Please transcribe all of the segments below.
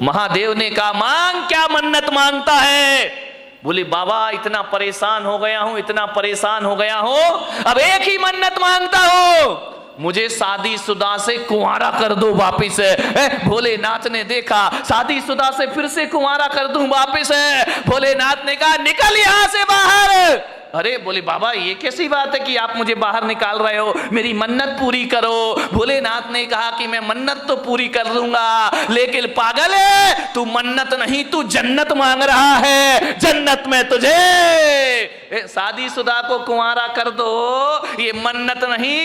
महादेव ने कहा मांग, क्या मन्नत मांगता है? बोले बाबा इतना परेशान हो गया हूं, इतना परेशान हो गया हूं, अब एक ही मन्नत मांगता हूं, मुझे शादीशुदा से कुंवारा कर दो वापिस। भोलेनाथ ने देखा शादीशुदा से फिर से कुंवारा कर दूं वापिस। भोलेनाथ ने कहा निकल यहां से बाहर। अरे बोले बाबा ये कैसी बात है कि आप मुझे बाहर निकाल रहे हो, मेरी मन्नत पूरी करो। भोलेनाथ ने कहा कि मैं मन्नत तो पूरी कर दूंगा, लेकिन पागल है तू, मन्नत नहीं तू जन्नत मांग रहा है। जन्नत में तुझे शादीशुदा को कुंवारा कर दो, ये मन्नत नहीं,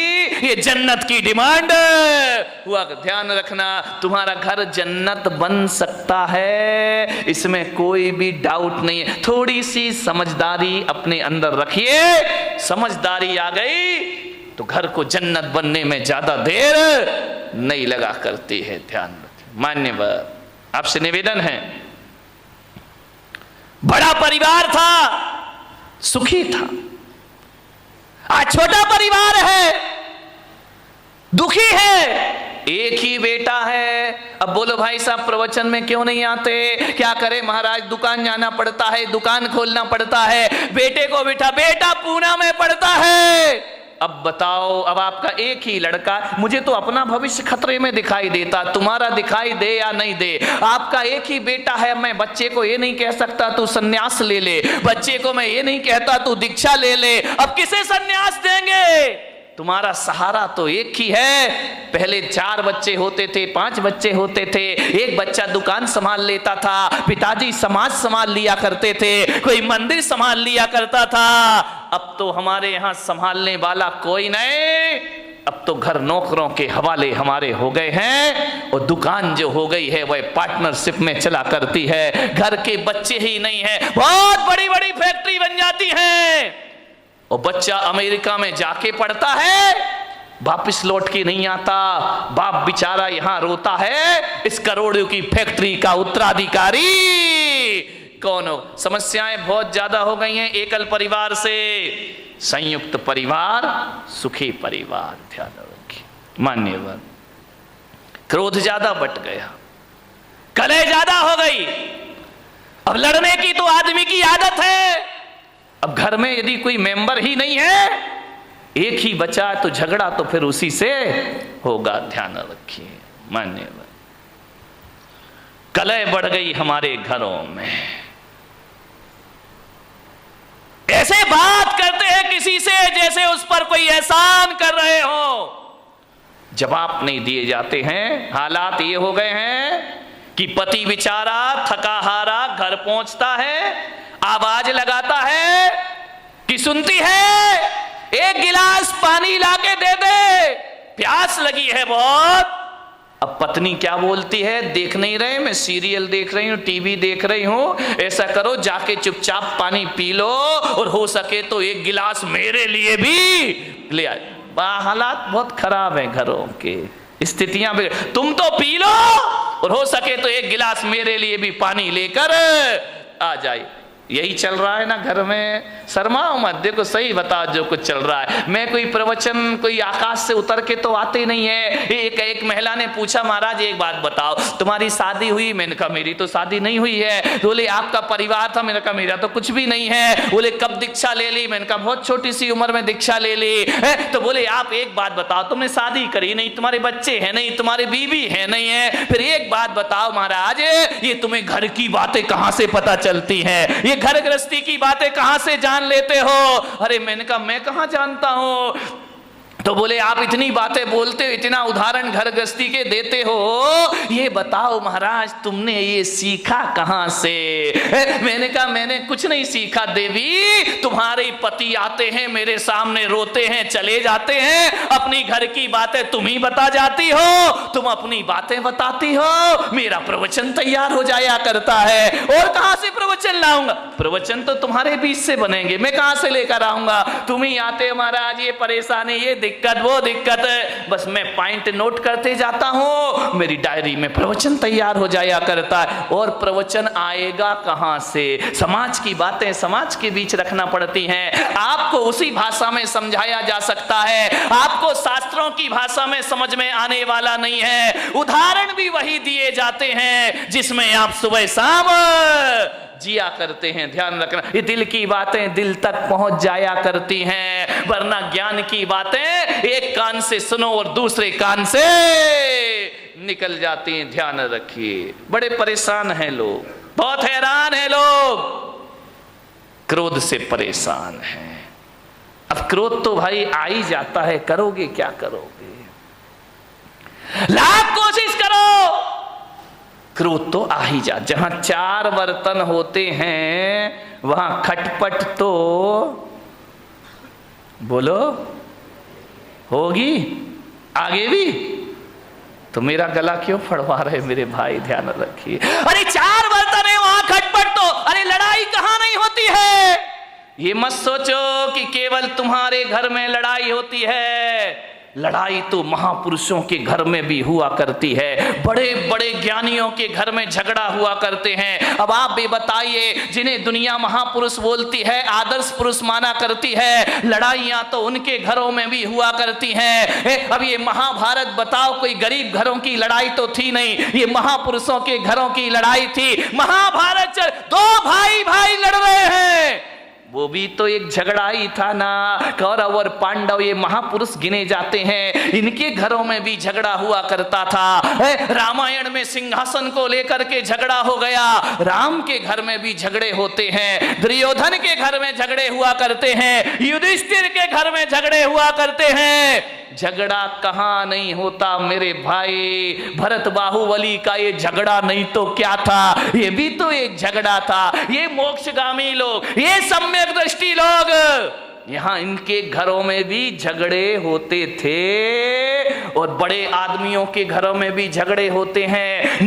ये जन्नत की डिमांड हुआ। ध्यान रखना, तुम्हारा घर जन्नत बन सकता है, इसमें कोई भी डाउट नहीं है। थोड़ी सी समझदारी अपने अंदर रखिए, समझदारी आ गई तो घर को जन्नत बनने में ज्यादा देर नहीं लगा करती है। ध्यान रखिए। मान्यवर, आपसे निवेदन है, बड़ा परिवार था, सुखी था, आज छोटा परिवार है, दुखी है, एक ही बेटा है। अब बोलो भाई साहब प्रवचन में क्यों नहीं आते? क्या करे महाराज, दुकान जाना पड़ता है, दुकान खोलना पड़ता है, बेटे को बिठा, बेटा पूना में पड़ता है। अब बताओ, अब आपका एक ही लड़का, मुझे तो अपना भविष्य खतरे में दिखाई देता, तुम्हारा दिखाई दे या नहीं दे, आपका एक ही बेटा है। मैं बच्चे को ये नहीं कह सकता तू सन्यास ले ले, बच्चे को मैं ये नहीं कहता तू दीक्षा ले ले। अब किसे सन्यास देंगे? तुम्हारा सहारा तो एक ही है। पहले 4 बच्चे होते थे, 5 बच्चे होते थे, एक बच्चा दुकान संभाल लेता था, पिताजी समाज संभाल लिया करते थे, कोई मंदिर संभाल लिया करता था। अब तो हमारे यहाँ संभालने वाला कोई नहीं, अब तो घर नौकरों के हवाले हमारे हो गए हैं, और दुकान जो हो गई है वह पार्टनरशिप में चला करती है। घर के बच्चे ही नहीं है, बहुत बड़ी बड़ी फैक्ट्री बन जाती है, और बच्चा अमेरिका में जाके पढ़ता है, वापिस लौट के नहीं आता, बाप बेचारा यहां रोता है, इस करोड़ों की फैक्ट्री का उत्तराधिकारी कौन हो? समस्याएं बहुत ज्यादा हो गई हैं एकल परिवार से। संयुक्त परिवार सुखी परिवार। ध्यान रखिए मान्यवर, क्रोध ज्यादा बट गया, कलह ज्यादा हो गई, अब लड़ने की तो आदमी की आदत है। अब घर में यदि कोई मेंबर ही नहीं है, एक ही बचा तो झगड़ा तो फिर उसी से होगा। ध्यान रखिए मान्यवर, कलह बढ़ गई हमारे घरों में, ऐसे बात करते हैं किसी से जैसे उस पर कोई एहसान कर रहे हो, जवाब नहीं दिए जाते हैं। हालात ये हो गए हैं कि पति बेचारा थका हारा घर पहुंचता है, आवाज लगाता है कि सुनती है, एक गिलास पानी लाके दे दे, प्यास लगी है बहुत। अब पत्नी क्या बोलती है, देख नहीं रहे, मैं सीरियल देख रही हूं, टीवी देख रही हूं, ऐसा करो जाके चुपचाप पानी पी लो, और हो सके तो एक गिलास मेरे लिए भी ले आए। हालात बहुत खराब है घरों के, स्थितियां भी, तुम तो पी लो और हो सके तो एक गिलास मेरे लिए भी पानी लेकर आ जाए। यही चल रहा है ना घर में। शर्माओ मत, देखो सही बताओ जो कुछ चल रहा है। मैं कोई प्रवचन कोई आकाश से उतर के तो आते नहीं है। एक महिला ने पूछा, महाराज एक बात बताओ, तुम्हारी शादी हुई? मैंने कहा मेरी तो शादी नहीं हुई है। बोले आपका परिवार था? मैंने कहा मेरा तो कुछ भी नहीं है। बोले कब दीक्षा ले ली? मैंने कहा बहुत छोटी सी उम्र में दीक्षा ले ली है। तो बोले आप एक बात बताओ, तुमने शादी करी नहीं, तुम्हारे बच्चे हैं नहीं, तुम्हारे बीवी है नहीं है, फिर एक बात बताओ महाराज, ये तुम्हें घर की बातें कहां से पता चलती हैं? ये घर गृहस्थी की बातें कहां से जान लेते हो? अरे मैंने कहा मैं कहां जानता हूं। तो बोले आप इतनी बातें बोलते हो, इतना उदाहरण घर गृहस्थी के देते हो, ये बताओ महाराज तुमने ये सीखा कहां से? मैंने कहा मैंने कुछ नहीं सीखा देवी, तुम्हारे पति आते हैं मेरे सामने, रोते हैं चले जाते हैं, अपनी घर की बातें तुम ही बता जाती हो, तुम अपनी बातें बताती हो, मेरा प्रवचन तैयार हो जाया करता है। और कहां से प्रवचन लाऊंगा? प्रवचन तो तुम्हारे बीच से बनेंगे, मैं कहां से लेकर आऊंगा? तुम ही आते हो महाराज, ये परेशानी, ये दिक्कत, वो दिक्कत, बस मैं पॉइंट नोट करते जाता हूं, मेरी डायरी में प्रवचन तैयार हो जाया करता है। और प्रवचन आएगा कहां से? समाज की बातें समाज के बीच रखना पड़ती हैं। आपको उसी भाषा में समझाया जा सकता है, आपको शास्त्रों की भाषा में समझ में आने वाला नहीं है। उदाहरण भी वही दिए जाते हैं जिसमें आप सुबह शाम जिया करते हैं। ध्यान रखना, ये दिल की बातें दिल तक पहुंच जाया करती हैं, वरना ज्ञान की बातें एक कान से सुनो और दूसरे कान से निकल जाती हैं। ध्यान रखिए, बड़े परेशान हैं लोग, बहुत हैरान हैं लोग, क्रोध से परेशान हैं। अब क्रोध तो भाई आ ही जाता है, करोगे क्या करोगे? लाख कोशिश करो, क्रोध तो आ ही जा। जहां चार बर्तन होते हैं वहां खटपट तो बोलो होगी। आगे भी तो मेरा गला क्यों फड़वा रहे मेरे भाई? ध्यान रखिए, अरे चार बर्तन है वहां खटपट तो, अरे लड़ाई कहां नहीं होती है। ये मत सोचो कि केवल तुम्हारे घर में लड़ाई होती है, लड़ाई तो महापुरुषों के घर में भी हुआ करती है, बड़े बड़े ज्ञानियों के घर में झगड़ा हुआ करते हैं। अब आप भी बताइए, जिन्हें दुनिया महापुरुष बोलती है, आदर्श पुरुष माना करती है, लड़ाइयां तो उनके घरों में भी हुआ करती हैं। अब ये महाभारत बताओ, कोई गरीब घरों की लड़ाई तो थी नहीं, ये महापुरुषों के घरों की लड़ाई थी। महाभारत दो भाई भाई लड़ रहे हैं, वो भी तो एक झगड़ा ही था ना। कौरव और पांडव ये महापुरुष गिने जाते हैं, इनके घरों में भी झगड़ा हुआ करता था। रामायण में सिंहासन को लेकर के झगड़ा हो गया, राम के घर में भी झगड़े होते हैं, दुर्योधन के घर में झगड़े हुआ करते हैं, युधिष्ठिर के घर में झगड़े हुआ करते हैं। झगड़ा कहां नहीं होता मेरे भाई? भरत बाहुबली का ये झगड़ा नहीं तो क्या था, ये भी तो एक झगड़ा था। ये मोक्षगामी लोग, ये सम्यक दृष्टि लोग, यहां इनके घरों में भी झगड़े होते थे और बड़े आदमियों के घरों में भी झगड़े होते हैं।